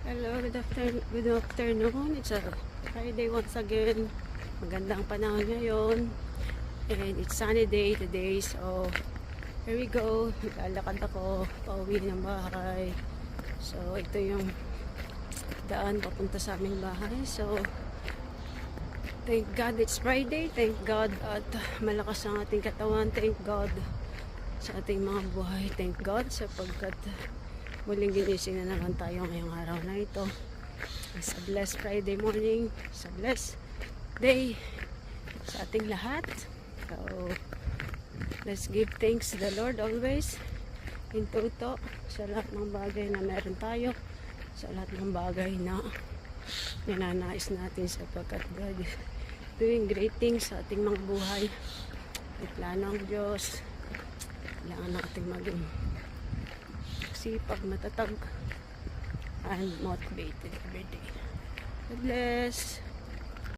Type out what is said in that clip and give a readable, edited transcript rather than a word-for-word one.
Hello, good afternoon. It's a Friday once again. Magandang panahon ngayon. And it's sunny day today. So, here we go. Naglalakad ako pauwi ng bahay. So, ito yung daan papunta sa aming bahay. So, thank God it's Friday. Thank God at malakas ang ating katawan. Thank God sa ating mga buhay. Thank God sapagkat muling ginising na naman tayo ngayong araw na ito. It's a blessed Friday morning. It's a blessed day sa ating lahat. So, let's give thanks to the Lord always in toto sa lahat ng bagay na meron tayo, sa lahat ng bagay na ninanais natin sapagkat God is doing great things sa ating mga buhay. May plano ang Diyos. Kailangan natin maging sipag, matatag, and motivated every day. God bless.